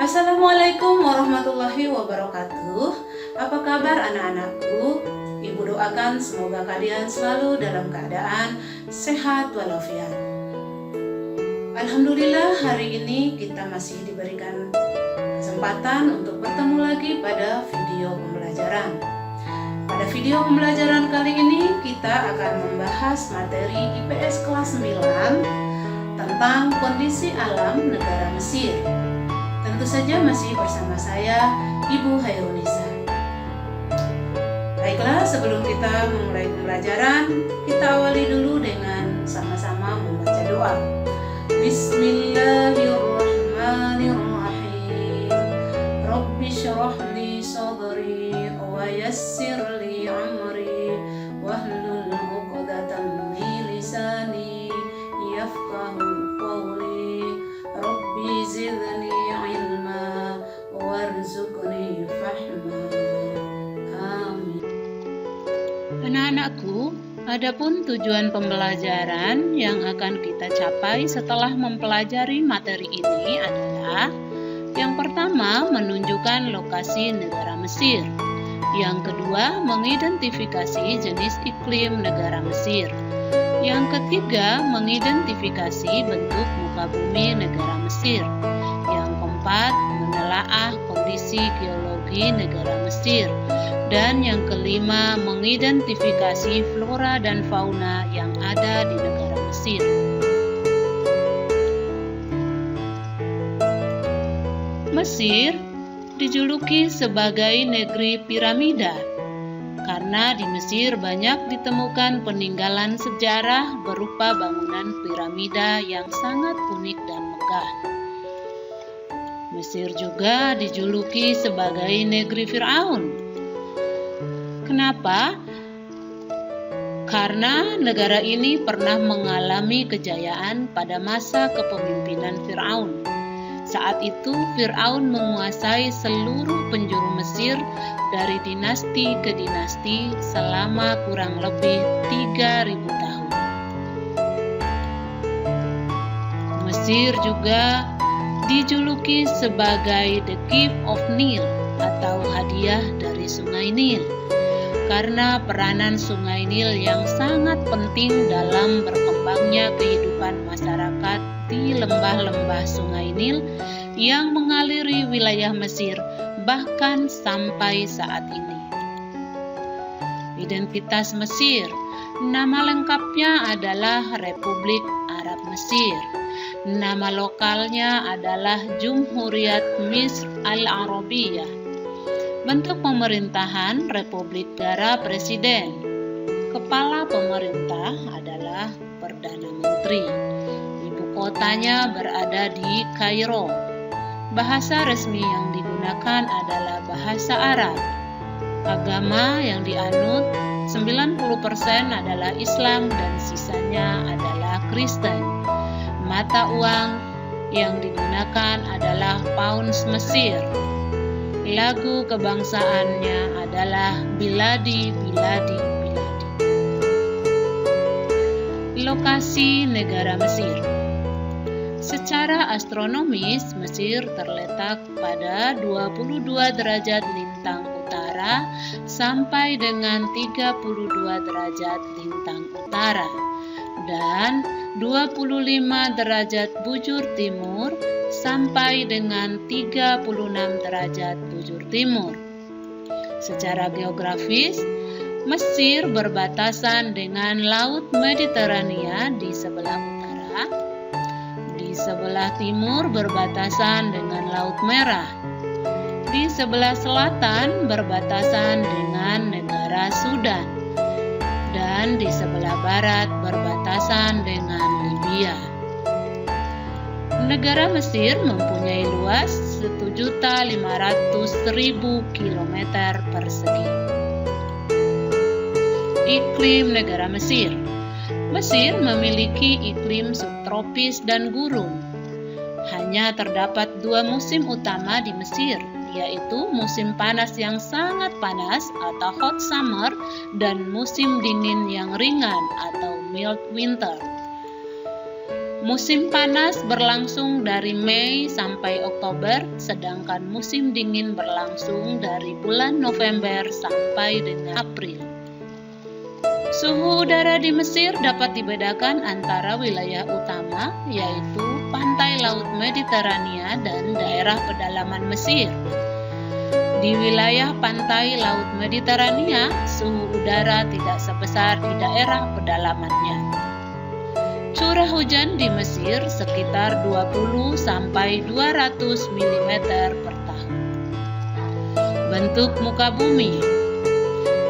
Assalamualaikum warahmatullahi wabarakatuh. Apa kabar anak-anakku? Ibu doakan semoga kalian selalu dalam keadaan sehat walafiat. Alhamdulillah, hari ini kita masih diberikan kesempatan untuk bertemu lagi pada video pembelajaran. Pada video pembelajaran kali ini kita akan membahas materi IPS kelas 9 tentang kondisi alam negara Mesir. Tentu saja masih bersama saya, Ibu Hairunisa. Baiklah, sebelum kita memulai pembelajaran, kita awali dulu dengan sama-sama membaca doa. Bismillahirrahmanirrahim. Rabbi syrah li sadri wa yassir li amri wahlul 'uqdatam min lisani yafqahu qawli. Rabbi zidni ilma warzuqni fahma. Amin. Anak-anakku, adapun tujuan pembelajaran yang akan kita capai setelah mempelajari materi ini adalah: yang pertama, menunjukkan lokasi negara Mesir. Yang kedua, mengidentifikasi jenis iklim negara Mesir. Yang ketiga, mengidentifikasi bentuk muka bumi negara Mesir. Yang keempat, menelaah kondisi geologi negara Mesir. Dan yang kelima, mengidentifikasi flora dan fauna yang ada di negara Mesir. Mesir dijuluki sebagai negeri piramida karena di Mesir banyak ditemukan peninggalan sejarah berupa bangunan piramida yang sangat unik dan megah. Mesir juga dijuluki sebagai negeri Fir'aun. Kenapa? Karena negara ini pernah mengalami kejayaan pada masa kepemimpinan Fir'aun. Saat itu Fir'aun menguasai seluruh penjuru Mesir dari dinasti ke dinasti selama kurang lebih 3.000 tahun. Mesir juga dijuluki sebagai The Gift of Nile atau hadiah dari Sungai Nil, karena peranan Sungai Nil yang sangat penting dalam berkembangnya kehidupan masyarakat di lembah-lembah Sungai Nil yang mengaliri wilayah Mesir bahkan sampai saat ini. Identitas Mesir, nama lengkapnya adalah Republik Arab Mesir. Nama lokalnya adalah Jumhuriyat Misr Al-Arabiyah. Bentuk pemerintahan Republik Negara Presiden. Kepala pemerintah adalah Perdana Menteri. Ibu kotanya berada di Kairo. Bahasa resmi yang digunakan adalah bahasa Arab. Agama yang dianut 90% adalah Islam dan sisanya adalah Kristen. Mata uang yang digunakan adalah pounds Mesir. Lagu kebangsaannya adalah Biladi, Biladi, Biladi. Lokasi negara Mesir. Secara astronomis, Mesir terletak pada 22 derajat lintang utara sampai dengan 32 derajat lintang utara dan 25 derajat bujur timur sampai dengan 36 derajat bujur timur. Secara geografis, Mesir berbatasan dengan Laut Mediterania di sebelah utara, di sebelah timur berbatasan dengan Laut Merah, di sebelah selatan berbatasan dengan negara Sudan, dan di sebelah barat berbatasan dengan Libya. Negara Mesir mempunyai luas 1.500.000 km persegi. Iklim negara Mesir. Mesir memiliki iklim subtropis dan gurun. Hanya terdapat 2 musim utama di Mesir, yaitu musim panas yang sangat panas atau hot summer dan musim dingin yang ringan atau mild winter. Musim panas berlangsung dari Mei sampai Oktober, sedangkan musim dingin berlangsung dari bulan November sampai dengan April. Suhu udara di Mesir dapat dibedakan antara wilayah utama, yaitu pantai Laut Mediterania dan daerah pedalaman Mesir. Di wilayah pantai Laut Mediterania, suhu udara tidak sebesar di daerah pedalamannya. Curah hujan di Mesir sekitar 20 sampai 200 mm per tahun. Bentuk muka bumi.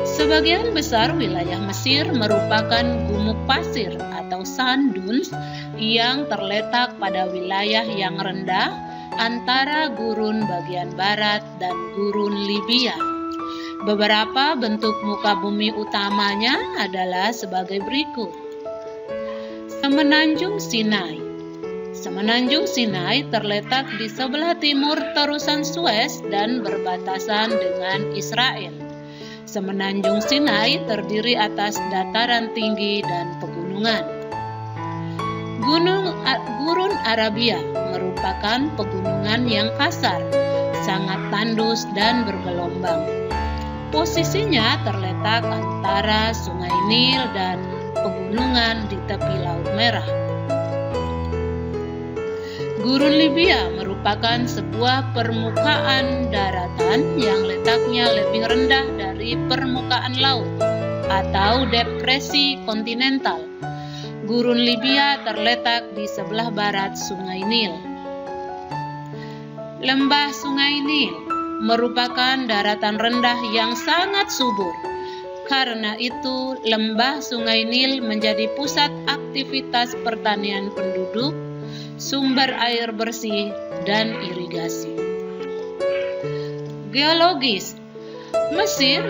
Sebagian besar wilayah Mesir merupakan gumuk pasir atau sand dunes yang terletak pada wilayah yang rendah antara gurun bagian barat dan gurun Libya. Beberapa bentuk muka bumi utamanya adalah sebagai berikut. Semenanjung Sinai. Semenanjung Sinai terletak di sebelah timur terusan Suez dan berbatasan dengan Israel. Semenanjung Sinai terdiri atas dataran tinggi dan pegunungan. Gurun Arabia merupakan pegunungan yang kasar, sangat tandus dan bergelombang. Posisinya terletak antara Sungai Nil dan pegunungan di tepi Laut Merah. Gurun Libya merupakan sebuah permukaan daratan yang letaknya lebih rendah dari permukaan laut atau depresi kontinental. Gurun Libya terletak di sebelah barat Sungai Nil. Lembah Sungai Nil merupakan daratan rendah yang sangat subur. Karena itu, lembah Sungai Nil menjadi pusat aktivitas pertanian penduduk, sumber air bersih, dan irigasi. Geologis. Mesir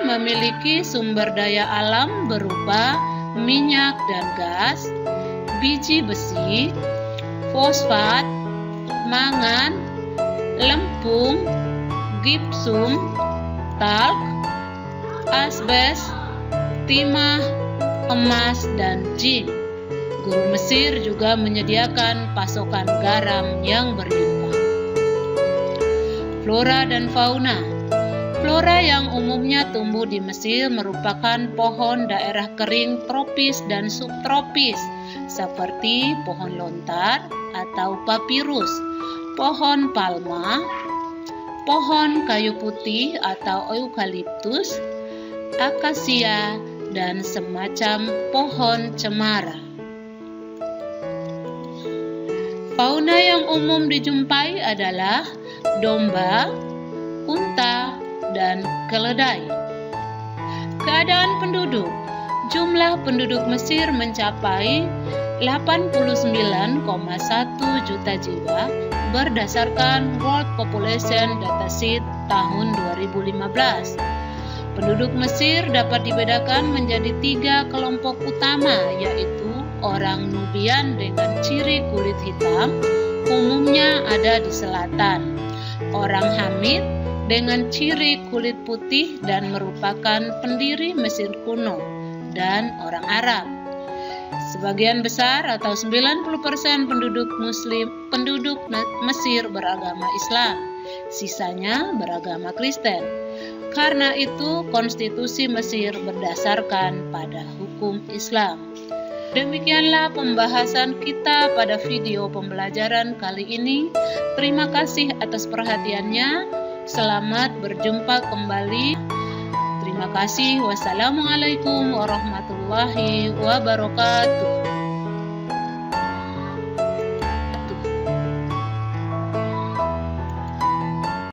memiliki sumber daya alam berupa minyak dan gas, biji besi, fosfat, mangan, lempung, gipsum, talk, asbes, timah, emas, dan zinc. Gurun Mesir juga menyediakan pasokan garam yang berlimpah. Flora dan fauna. Flora yang umumnya tumbuh di Mesir merupakan pohon daerah kering tropis dan subtropis, seperti pohon lontar atau papirus, pohon palma, pohon kayu putih atau eukaliptus, akasia, dan semacam pohon cemara. Fauna yang umum dijumpai adalah domba, unta, dan keledai. Keadaan penduduk. Jumlah penduduk Mesir mencapai 89,1 juta jiwa berdasarkan World Population Datasheet tahun 2015. Penduduk Mesir dapat dibedakan menjadi 3 kelompok utama, yaitu orang Nubian dengan ciri kulit hitam, umumnya ada di selatan, orang Hamid dengan ciri kulit putih dan merupakan pendiri Mesir kuno, dan orang Arab. Sebagian besar atau 90% penduduk Mesir beragama Islam, sisanya beragama Kristen. Karena itu, konstitusi Mesir berdasarkan pada hukum Islam. Demikianlah pembahasan kita pada video pembelajaran kali ini. Terima kasih atas perhatiannya. Selamat berjumpa kembali. Terima kasih. Wassalamualaikum warahmatullahi wabarakatuh.